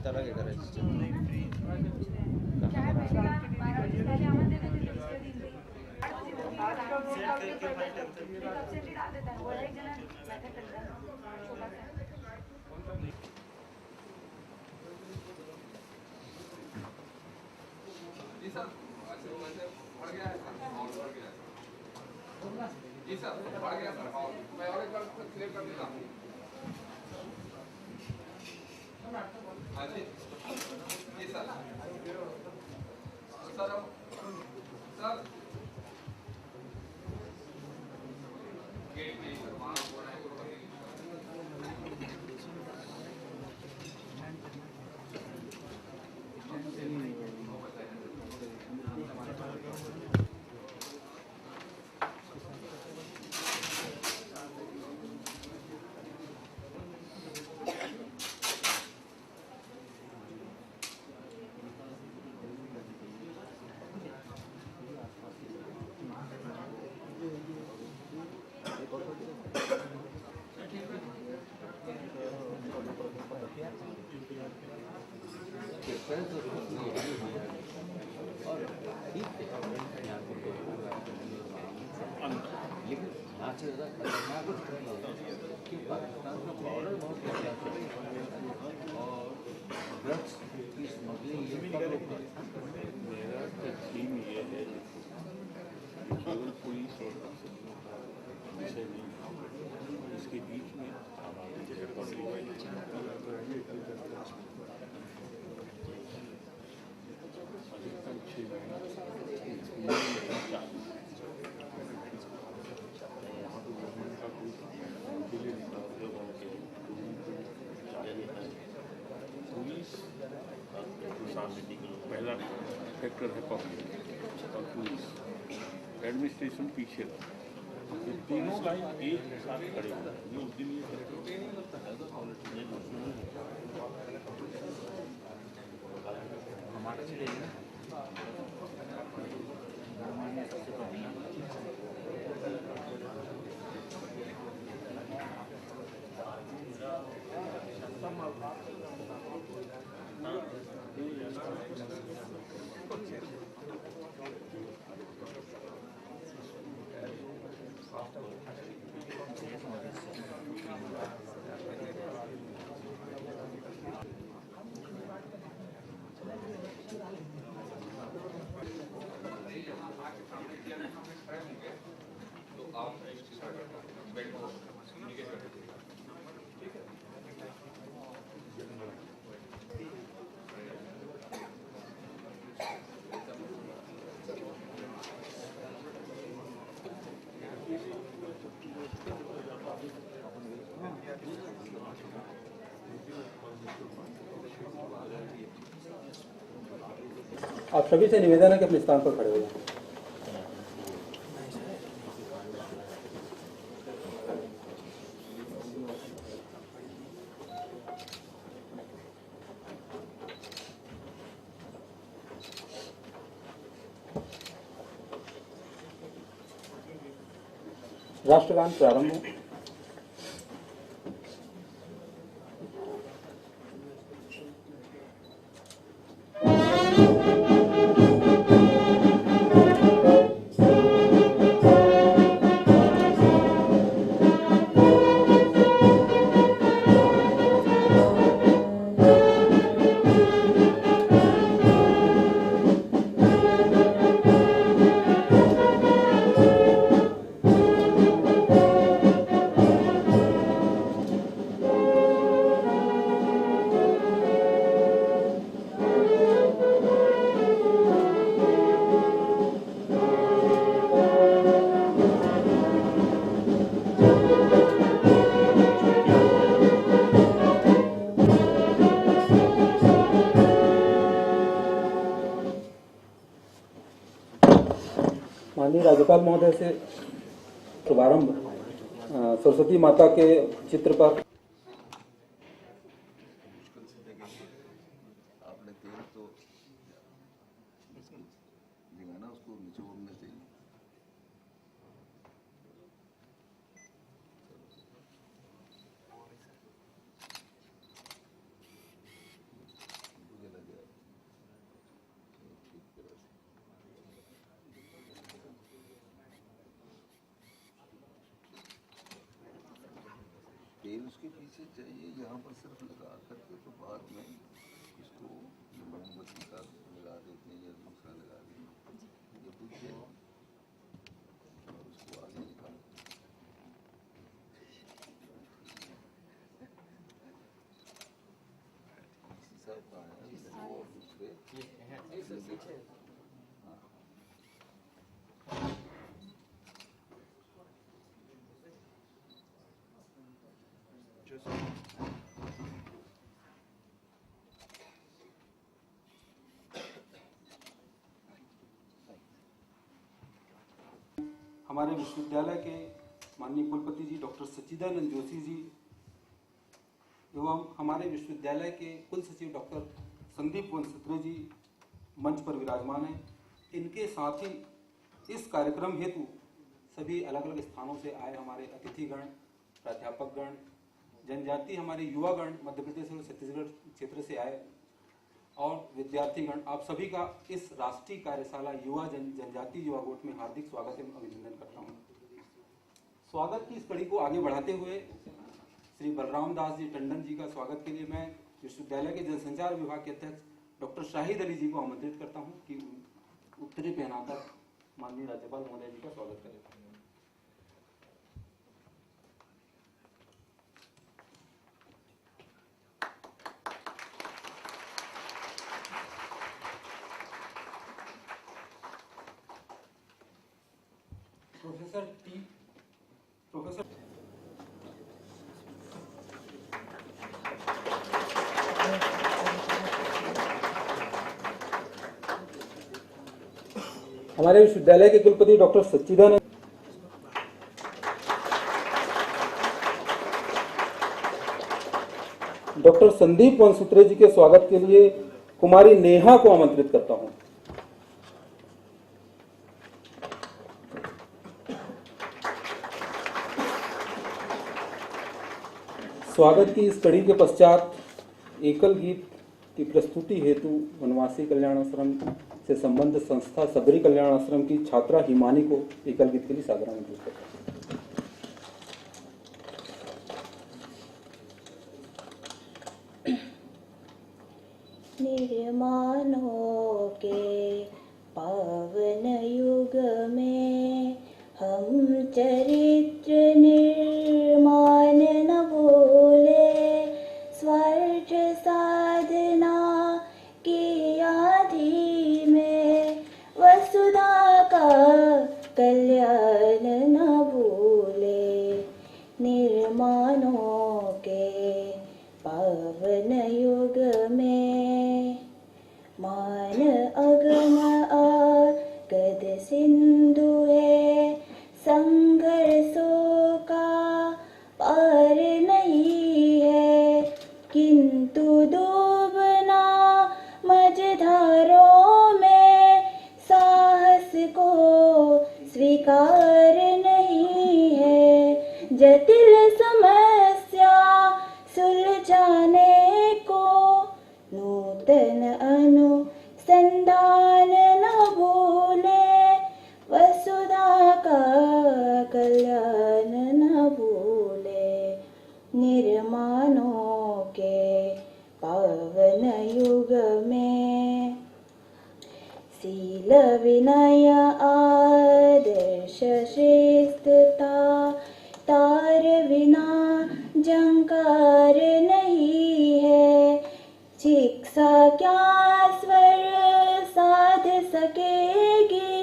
त्याला काय करायचं? जी सर, बढ़ गया सर। मैं और एक बार क्लियर कर देता हूँ। हाँ जी, जी सर। सर सर गेट नहीं सर, वहाँ बोल रहे हैं लेकिन यहाँ से ज़्यादा खतरनाक कि पाकिस्तान का बॉर्डर बहुत और ड्रग्स की स्मगलिंग ये सब लोग मेरा तस्लीम ये है केवल पुलिस और विषय नहीं इसके बीच में अधिकतम 6 महीना पुलिस पहला फैक्टर है पब्लिक और पुलिस एडमिनिस्ट्रेशन पीछे रहा ये तीनों लाइन एक साथ खड़े हो ये उस दिन ये हमारा से आप सभी से निवेदन है कि अपने स्थान पर खड़े हो जाएं। राष्ट्रगान प्रारंभ हो। माननीय राज्यपाल महोदय से शुभारंभ सरस्वती माता के चित्र पर आपने तेल तो दिखाना उसको निचोड़ने चाहिए। उसके पीछे चाहिए यहाँ पर सिर्फ लगा करके तो बाद में इसको मोमबत्ती का लगा देते हैं या दूसरा लगा देते हैं, ये बुझ जाए और उसको आगे निकाल शीशा का है और दूसरे हमारे विश्वविद्यालय के माननीय कुलपति जी डॉक्टर सच्चिदानंद जोशी जी एवं हमारे विश्वविद्यालय के कुल सचिव डॉक्टर संदीप वनसूत्रे जी मंच पर विराजमान हैं। इनके साथ ही इस कार्यक्रम हेतु सभी अलग अलग स्थानों से आए हमारे अतिथिगण, प्राध्यापकगण, जनजाति हमारे युवागण मध्य प्रदेश और छत्तीसगढ़ क्षेत्र से आए और विद्यार्थीगण, आप सभी का इस राष्ट्रीय कार्यशाला युवा जनजाति युवा गोट में हार्दिक स्वागत एवं अभिनंदन करता हूँ। स्वागत की इस कड़ी को आगे बढ़ाते हुए श्री बलराम दास जी टंडन जी का स्वागत के लिए मैं विश्वविद्यालय के जनसंचार विभाग के अध्यक्ष डॉक्टर शाहिद अली जी को आमंत्रित करता हूँ कि उत्तरी पहनाकर माननीय राज्यपाल महोदय जी का स्वागत करें। प्रोफेसर हमारे विश्वविद्यालय के कुलपति डॉक्टर सच्चिदानंद डॉक्टर संदीप वनसूत्रे जी के स्वागत के लिए कुमारी नेहा को आमंत्रित करता हूं। स्वागत की इस कड़ी के पश्चात एकल गीत की प्रस्तुति हेतु वनवासी कल्याण आश्रम से संबद्ध संस्था सबरी कल्याण आश्रम की छात्रा हिमानी को एकल गीत के लिए सादर आमंत्रित करता हूं। निर्माणों के पावन युग में हम चरित्र निर्माण न भूले, स्वार्थ साधना की आदि में वसुधा का कल्याण न भूले। निर्माणों के पावन युग में मान अगम आगद सिंधु है, संघर्षों का पार नहीं है, किंतु डूबना मझधारों में साहस को स्वीकार नहीं है। जटिल समस्या सुलझाने को नूतन अनुसंधान न भूले, वसुधा का कल्याण न भूले। निर्माणों के पावन युग में शील विनय आदर्श श्रेष्ठता, तार बिना जंकार नहीं है। शिक्षा क्या स्वर साध सकेगी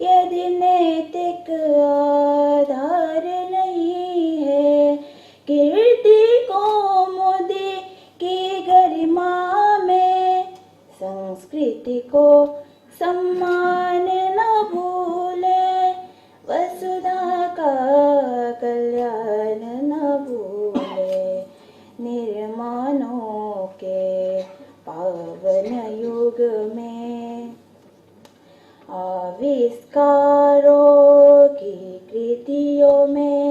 यदि नैतिक आधार नहीं है। कीर्ति कौमुदी की गरिमा में संस्कृति को सम्मान न भूले, वसुधा का कल्याण न भूले। निर्माणों के पावन युग में आविष्कारों की कृतियों में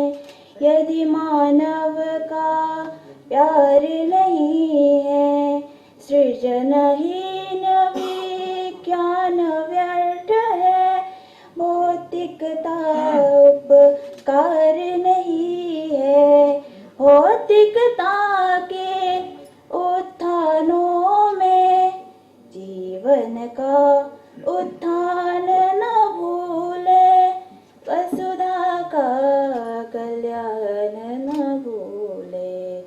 यदि मानव का प्यार नहीं है, सृजनहीन विज्ञान व्यर्थ है। भौतिकता उपकार नहीं है, भौतिकता के उत्थानों में जीवन का उत्थान न भूले, वसुधा का कल्याण न भूले,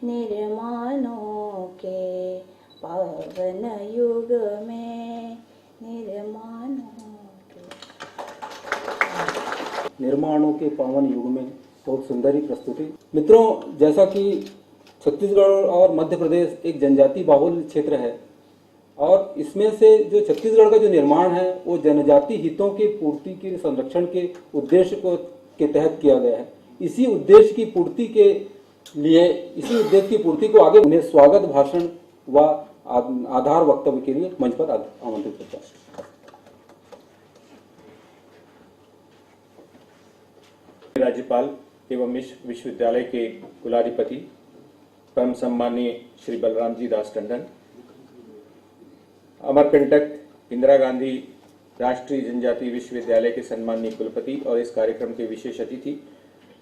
निर्माणों के पावन युग में, निर्माणों के पावन युग में। बहुत सुंदर ही प्रस्तुति। मित्रों, जैसा कि छत्तीसगढ़ और मध्य प्रदेश एक जनजाति बाहुल क्षेत्र है और इसमें से जो छत्तीसगढ़ का जो निर्माण है वो जनजाति हितों के पूर्ति के संरक्षण के उद्देश्य को के तहत किया गया है। इसी उद्देश्य की पूर्ति के लिए, इसी उद्देश्य की पूर्ति को आगे उन्हें स्वागत भाषण व आधार वक्तव्य के लिए मंच पर आमंत्रित करता है। राज्यपाल एवं विश्वविद्यालय के कुलाधिपति परम सम्माननीय श्री बलराम जी दास टंडन, अमरकंटक इंदिरा गांधी राष्ट्रीय जनजातीय विश्वविद्यालय के सम्माननीय कुलपति और इस कार्यक्रम के विशेष अतिथि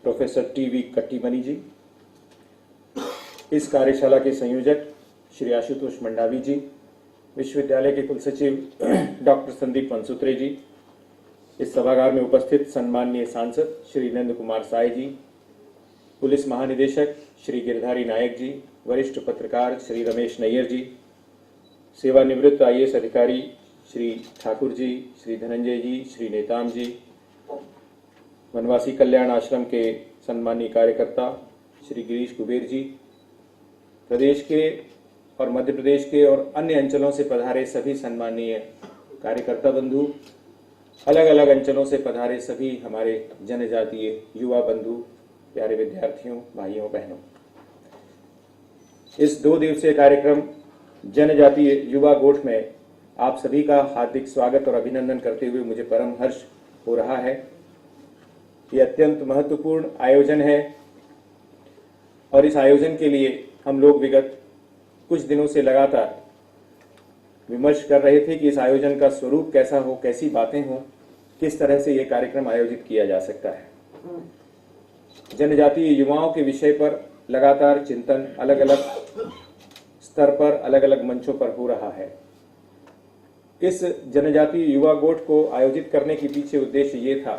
प्रोफेसर टी.वी. कट्टीमनी जी, इस कार्यशाला के संयोजक श्री आशुतोष मंडावी जी, विश्वविद्यालय के कुलसचिव डॉक्टर संदीप वनसूत्रे जी, इस सभागार में उपस्थित सम्माननीय सांसद श्री नंद कुमार साय जी, पुलिस महानिदेशक श्री गिरधारी नायक जी, वरिष्ठ पत्रकार श्री रमेश नैयर जी, सेवानिवृत्त आईएएस अधिकारी श्री ठाकुर जी, श्री धनंजय जी, श्री नेताम जी, वनवासी कल्याण आश्रम के सम्मानीय कार्यकर्ता श्री गिरीश कुबेर जी, प्रदेश के और मध्य प्रदेश के और अन्य अंचलों से पधारे सभी सम्मानीय कार्यकर्ता बंधु, अलग अलग अंचलों से पधारे सभी हमारे जनजातीय युवा बंधु, प्यारे विद्यार्थियों, भाइयों बहनों, इस 2 दिवसीय कार्यक्रम जनजातीय युवा गोठ में आप सभी का हार्दिक स्वागत और अभिनंदन करते हुए मुझे परम हर्ष हो रहा है। ये अत्यंत महत्वपूर्ण आयोजन है और इस आयोजन के लिए हम लोग विगत कुछ दिनों से लगातार विमर्श कर रहे थे कि इस आयोजन का स्वरूप कैसा हो, कैसी बातें हो, किस तरह से ये कार्यक्रम आयोजित किया जा सकता है। जनजातीय युवाओं के विषय पर लगातार चिंतन अलग अलग स्तर पर, अलग अलग मंचों पर हो रहा है। इस जनजातीय युवा गोठ को आयोजित करने के पीछे उद्देश्य ये था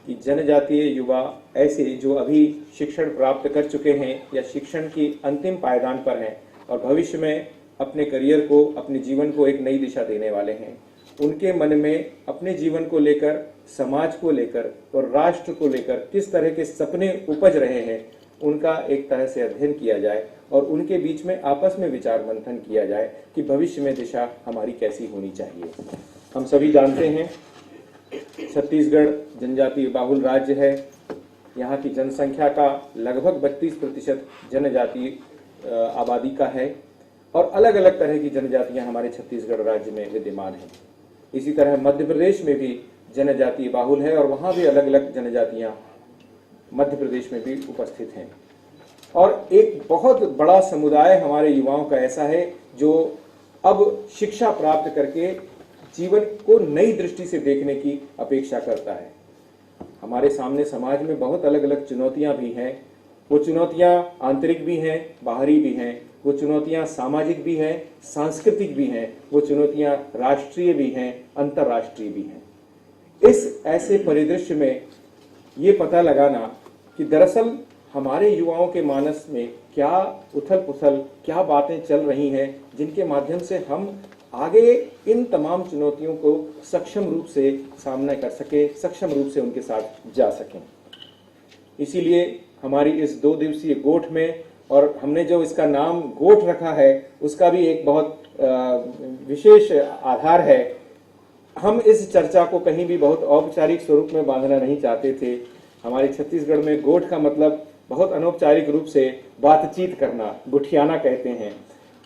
कि जनजातीय युवा ऐसे जो अभी शिक्षण प्राप्त कर चुके हैं या शिक्षण की अंतिम पायदान पर हैं और भविष्य में अपने करियर को, अपने जीवन को एक नई दिशा देने वाले हैं, उनके मन में अपने जीवन को लेकर, समाज को लेकर और राष्ट्र को लेकर किस तरह के सपने उपज रहे हैं, उनका एक तरह से अध्ययन किया जाए और उनके बीच में आपस में विचार मंथन किया जाए कि भविष्य में दिशा हमारी कैसी होनी चाहिए। हम सभी जानते हैं छत्तीसगढ़ जनजातीय बाहुल राज्य है। यहाँ की जनसंख्या का लगभग 32% जनजातीय आबादी का है और अलग अलग तरह की जनजातियां हमारे छत्तीसगढ़ राज्य में विद्यमान हैं। इसी तरह मध्य प्रदेश में भी जनजातीय बाहुल है और वहां भी अलग अलग जनजातियां मध्य प्रदेश में भी उपस्थित हैं। और एक बहुत बड़ा समुदाय हमारे युवाओं का ऐसा है जो अब शिक्षा प्राप्त करके जीवन को नई दृष्टि से देखने की अपेक्षा करता है। हमारे सामने समाज में बहुत अलग अलग चुनौतियां भी हैं। वो चुनौतियां आंतरिक भी हैं, बाहरी भी हैं। वो चुनौतियां सामाजिक भी हैं, सांस्कृतिक भी हैं। वो चुनौतियां राष्ट्रीय भी हैं, अंतर्राष्ट्रीय भी हैं। इस ऐसे परिदृश्य में ये पता लगाना कि दरअसल हमारे युवाओं के मानस में क्या उथल पुथल, क्या बातें चल रही हैं जिनके माध्यम से हम आगे इन तमाम चुनौतियों को सक्षम रूप से सामना कर सके, सक्षम रूप से उनके साथ जा सकें। इसीलिए हमारी इस 2 दिवसीय गोठ में, और हमने जो इसका नाम गोठ रखा है उसका भी एक बहुत विशेष आधार है। हम इस चर्चा को कहीं भी बहुत औपचारिक स्वरूप में बांधना नहीं चाहते थे। हमारे छत्तीसगढ़ में गोठ का मतलब बहुत अनौपचारिक रूप से बातचीत करना, गुठियाना कहते हैं।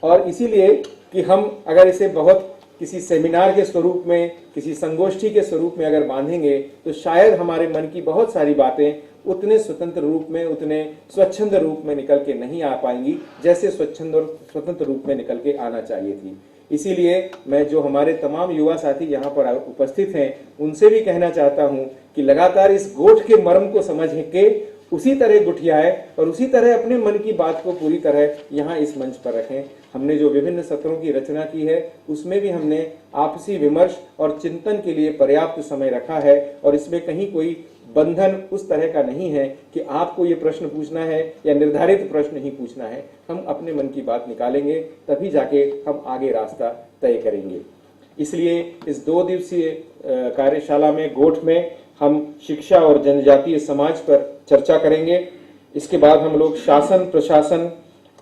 और इसीलिए कि हम अगर इसे बहुत किसी सेमिनार के स्वरूप में, किसी संगोष्ठी के स्वरूप में अगर बांधेंगे तो शायद हमारे मन की बहुत सारी बातें उतने स्वतंत्र रूप में, उतने स्वच्छंद रूप में निकल के नहीं आ पाएंगी जैसे स्वच्छंद और स्वतंत्र रूप में निकल के आना चाहिए थी। इसीलिए मैं जो हमारे तमाम युवा साथी यहाँ पर उपस्थित हैं उनसे भी कहना चाहता हूँ कि लगातार इस गोठ के मर्म को समझ के उसी तरह गुठियाए और उसी तरह अपने मन की बात को पूरी तरह यहाँ इस मंच पर रखें। हमने जो विभिन्न सत्रों की रचना की है उसमें भी हमने आपसी विमर्श और चिंतन के लिए पर्याप्त समय रखा है और इसमें कहीं कोई बंधन उस तरह का नहीं है कि आपको ये प्रश्न पूछना है या निर्धारित प्रश्न ही पूछना है। हम अपने मन की बात निकालेंगे, तभी जाके हम आगे रास्ता तय करेंगे। इसलिए इस 2 दिवसीय कार्यशाला में गोठ में हम शिक्षा और जनजातीय समाज पर चर्चा करेंगे। इसके बाद हम लोग शासन प्रशासन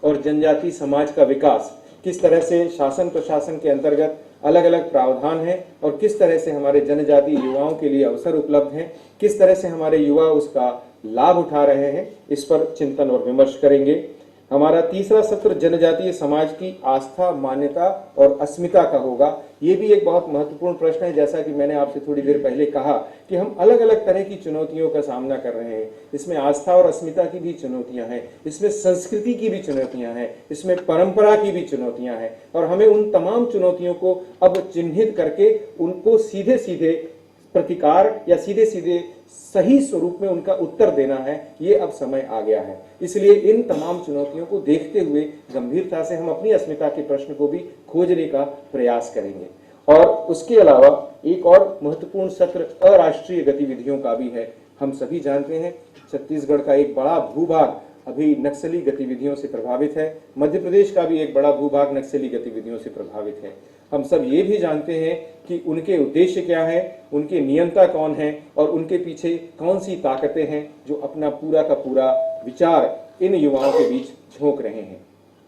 और जनजातीय समाज का विकास, किस तरह से शासन प्रशासन के अंतर्गत अलग अलग प्रावधान हैं और किस तरह से हमारे जनजातीय युवाओं के लिए अवसर उपलब्ध हैं, किस तरह से हमारे युवा उसका लाभ उठा रहे हैं, इस पर चिंतन और विमर्श करेंगे। हमारा तीसरा सत्र जनजातीय समाज की आस्था, मान्यता और अस्मिता का होगा। ये भी एक बहुत महत्वपूर्ण प्रश्न है। जैसा कि मैंने आपसे थोड़ी देर पहले कहा कि हम अलग अलग तरह की चुनौतियों का सामना कर रहे हैं। इसमें आस्था और अस्मिता की भी चुनौतियां हैं, इसमें संस्कृति की भी चुनौतियां हैं, इसमें परंपरा की भी चुनौतियां हैं और हमें उन तमाम चुनौतियों को अब चिन्हित करके उनको सीधे सीधे प्रतिकार या सीधे सीधे सही स्वरूप में उनका उत्तर देना है। ये अब समय आ गया है। इसलिए इन तमाम चुनौतियों को देखते हुए गंभीरता से हम अपनी अस्मिता के प्रश्न को भी खोजने का प्रयास करेंगे। और उसके अलावा एक और महत्वपूर्ण सत्र अराष्ट्रीय गतिविधियों का भी है। हम सभी जानते हैं छत्तीसगढ़ का एक बड़ा भूभाग अभी नक्सली गतिविधियों से प्रभावित है। मध्य प्रदेश का भी एक बड़ा भूभाग नक्सली गतिविधियों से प्रभावित है। हम सब ये भी जानते हैं कि उनके उद्देश्य क्या है, उनके नियंता कौन है और उनके पीछे कौन सी ताकतें हैं जो अपना पूरा का पूरा विचार इन युवाओं के बीच झोंक रहे हैं।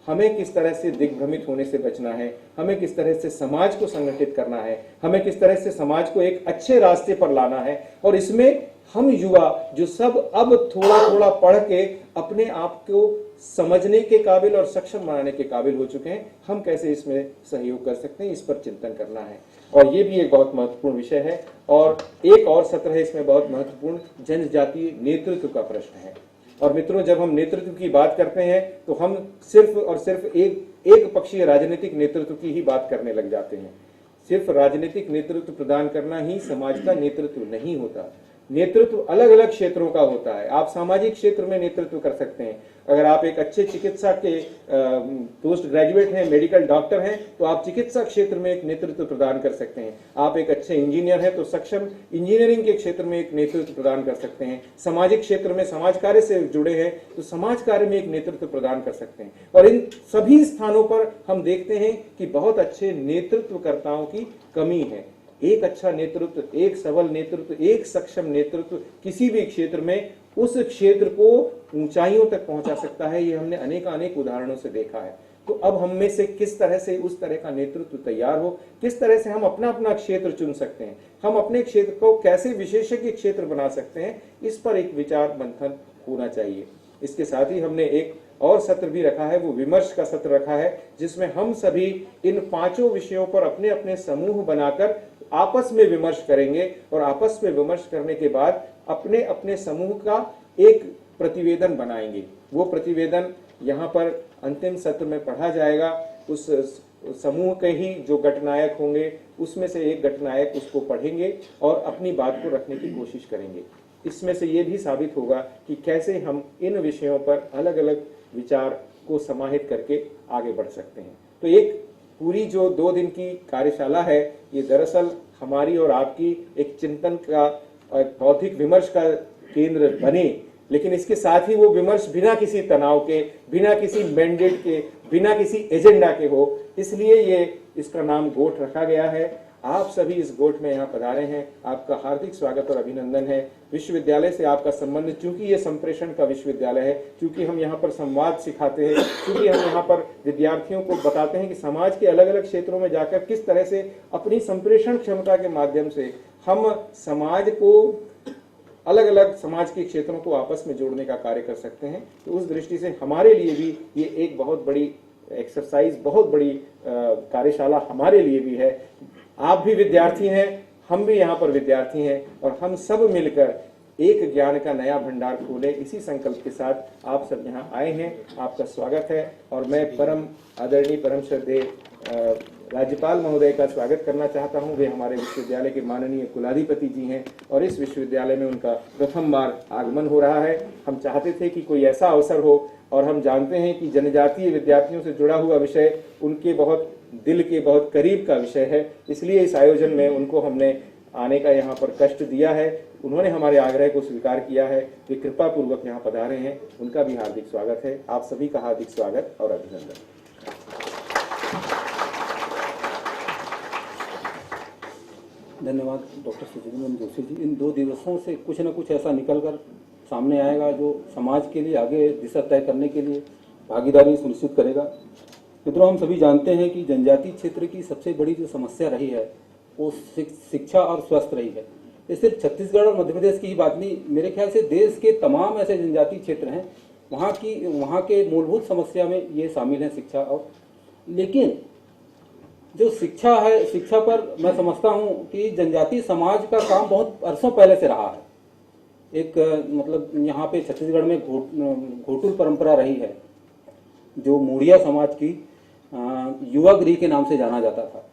हमें किस तरह से दिग्भ्रमित होने से बचना है, हमें किस तरह से समाज को संगठित करना है, हमें किस तरह से समाज को एक अच्छे रास्ते पर लाना है। और इसमें हम युवा जो सब अब थोड़ा थोड़ा पढ़ के अपने आप को समझने के काबिल और सक्षम बनाने के काबिल हो चुके हैं, हम कैसे इसमें सहयोग कर सकते हैं, इस पर चिंतन करना है। और ये भी एक बहुत महत्वपूर्ण विषय है। और एक और सत्र है इसमें बहुत महत्वपूर्ण, जनजातीय नेतृत्व का प्रश्न है। और मित्रों, जब हम नेतृत्व की बात करते हैं तो हम सिर्फ और सिर्फ एक पक्षीय राजनीतिक नेतृत्व की ही बात करने लग जाते हैं। सिर्फ राजनीतिक नेतृत्व प्रदान करना ही समाज का नेतृत्व नहीं होता। नेतृत्व अलग अलग क्षेत्रों का होता है। आप सामाजिक क्षेत्र में नेतृत्व कर सकते हैं। अगर आप एक अच्छे चिकित्सा के पोस्ट ग्रेजुएट हैं, मेडिकल डॉक्टर हैं, तो आप चिकित्सा क्षेत्र में एक नेतृत्व प्रदान कर सकते हैं। आप एक अच्छे इंजीनियर हैं तो सक्षम इंजीनियरिंग के क्षेत्र में एक नेतृत्व प्रदान कर सकते हैं। सामाजिक क्षेत्र में समाज कार्य से जुड़े हैं तो समाज कार्य में एक नेतृत्व प्रदान कर सकते हैं। और इन सभी स्थानों पर हम देखते हैं कि बहुत अच्छे नेतृत्वकर्ताओं की कमी है। एक अच्छा नेतृत्व, एक सबल नेतृत्व, एक सक्षम नेतृत्व किसी भी क्षेत्र में उस क्षेत्र को ऊंचाइयों तक पहुंचा सकता है। ये हमने अनेक उदाहरणों से देखा है। तो अब हम में से किस तरह से उस तरह का नेतृत्व तैयार हो, किस तरह से हम अपना अपना क्षेत्र चुन सकते हैं, हम अपने क्षेत्र को कैसे विशेषज्ञ क्षेत्र बना सकते हैं, इस पर एक विचार मंथन होना चाहिए। इसके साथ ही हमने एक और सत्र भी रखा है, वो विमर्श का सत्र रखा है, जिसमें हम सभी इन 5 विषयों पर अपने अपने समूह बनाकर आपस में विमर्श करेंगे और आपस में विमर्श करने के बाद अपने अपने समूह का एक प्रतिवेदन बनाएंगे। वो प्रतिवेदन यहाँ पर अंतिम सत्र में पढ़ा जाएगा। उस समूह के ही जो गठनायक होंगे उसमें से एक गठनायक उसको पढ़ेंगे और अपनी बात को रखने की कोशिश करेंगे। इसमें से ये भी साबित होगा कि कैसे हम इन विषयों पर अलग अलग विचार को समाहित करके आगे बढ़ सकते हैं। तो एक पूरी जो 2 दिन की कार्यशाला है, ये दरअसल हमारी और आपकी एक चिंतन का, एक बौद्धिक विमर्श का केंद्र बने, लेकिन इसके साथ ही वो विमर्श बिना किसी तनाव के, बिना किसी मैंडेट के, बिना किसी एजेंडा के हो। इसलिए ये इसका नाम गोठ रखा गया है। आप सभी इस गोठ में यहाँ पधारे हैं, आपका हार्दिक स्वागत और अभिनंदन है। विश्वविद्यालय से आपका संबंध, चूंकि ये संप्रेषण का विश्वविद्यालय है, चूंकि हम यहाँ पर संवाद सिखाते हैं, चूंकि हम यहाँ पर विद्यार्थियों को बताते हैं कि समाज के अलग अलग क्षेत्रों में जाकर किस तरह से अपनी संप्रेषण क्षमता के माध्यम से हम समाज को, अलग अलग समाज के क्षेत्रों को आपस में जोड़ने का कार्य कर सकते हैं। तो उस दृष्टि से हमारे लिए भी ये एक बहुत बड़ी एक्सरसाइज, बहुत बड़ी कार्यशाला हमारे लिए भी है। आप भी विद्यार्थी हैं, हम भी यहाँ पर विद्यार्थी हैं और हम सब मिलकर एक ज्ञान का नया भंडार खोले, इसी संकल्प के साथ आप सब यहाँ आए हैं। आपका स्वागत है। और मैं परम आदरणीय, परम श्रद्धेय राज्यपाल महोदय का स्वागत करना चाहता हूं। वे हमारे विश्वविद्यालय के माननीय कुलाधिपति जी हैं और इस विश्वविद्यालय में उनका प्रथम बार आगमन हो रहा है। हम चाहते थे कि कोई ऐसा अवसर हो, और हम जानते हैं कि जनजातीय विद्यार्थियों से जुड़ा हुआ विषय उनके बहुत दिल के बहुत करीब का विषय है, इसलिए इस आयोजन में उनको हमने आने का यहाँ पर कष्ट दिया है। उन्होंने हमारे आग्रह को स्वीकार किया है, वे कृपा पूर्वक यहाँ पधारे हैं, उनका भी हार्दिक स्वागत है। आप सभी का हार्दिक स्वागत और अभिनंदन। धन्यवाद डॉक्टर सुचिंदर जोशी जी। इन 2 दिवसों से कुछ न कुछ ऐसा निकल कर सामने आएगा जो समाज के लिए आगे दिशा तय करने के लिए भागीदारी सुनिश्चित करेगा। मित्रों, हम सभी जानते हैं कि जनजातीय क्षेत्र की सबसे बड़ी जो समस्या रही है वो शिक्षा और स्वास्थ्य रही है। ये सिर्फ छत्तीसगढ़ और मध्य प्रदेश की ही बात नहीं, मेरे ख्याल से देश के तमाम ऐसे जनजातीय क्षेत्र हैं वहाँ के मूलभूत समस्या में ये शामिल है, शिक्षा। और लेकिन जो शिक्षा है, शिक्षा पर मैं समझता हूँ कि जनजातीय समाज का काम बहुत अरसों पहले से रहा है। एक मतलब यहाँ पे छत्तीसगढ़ में घोटुल परंपरा रही है जो मूड़िया समाज की युवा गृह के नाम से जाना जाता था।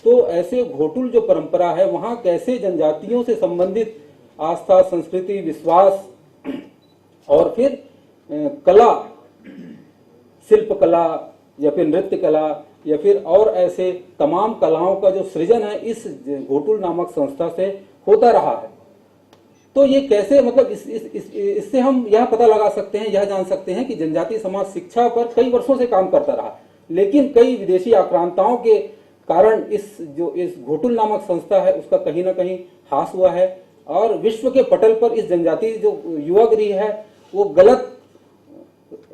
तो ऐसे घोटुल जो परंपरा है वहाँ कैसे जनजातियों से संबंधित आस्था, संस्कृति, विश्वास और फिर कला, शिल्प कला या फिर नृत्य कला या फिर और ऐसे तमाम कलाओं का जो सृजन है इस घोटुल नामक संस्था से होता रहा है। तो ये कैसे मतलब इससे हम यह पता लगा सकते हैं, यह जान सकते हैं कि जनजातीय समाज शिक्षा पर कई वर्षों से काम करता रहा, लेकिन कई विदेशी आक्रांताओं के कारण इस घोटुल नामक संस्था है उसका कहीं ना कहीं ह्रास हुआ है और विश्व के पटल पर इस जनजातीय जो युवा गृह है वो गलत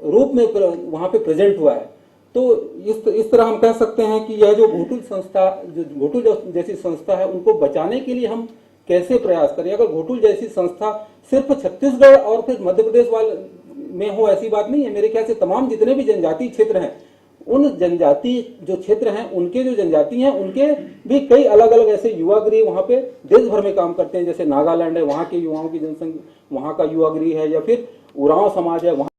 रूप में वहां पे प्रेजेंट हुआ है। तो इस तरह हम कह सकते हैं कि यह जो घोटुल संस्था, जो घोटुल जैसी संस्था है, उनको बचाने के लिए हम कैसे प्रयास करें। अगर घोटुल जैसी संस्था सिर्फ छत्तीसगढ़ और फिर मध्य प्रदेश वाले में हो ऐसी बात नहीं है, मेरे ख्याल से तमाम जितने भी जनजातीय क्षेत्र हैं, उन जनजातीय जो क्षेत्र हैं उनके जो जनजाति हैं उनके भी कई अलग अलग ऐसे युवा गृह वहाँ पे देश भर में काम करते हैं। जैसे नागालैंड है, वहाँ के युवाओं की जनसंख्या, वहाँ का युवा गृह है, या फिर उरांव समाज है, वहाँ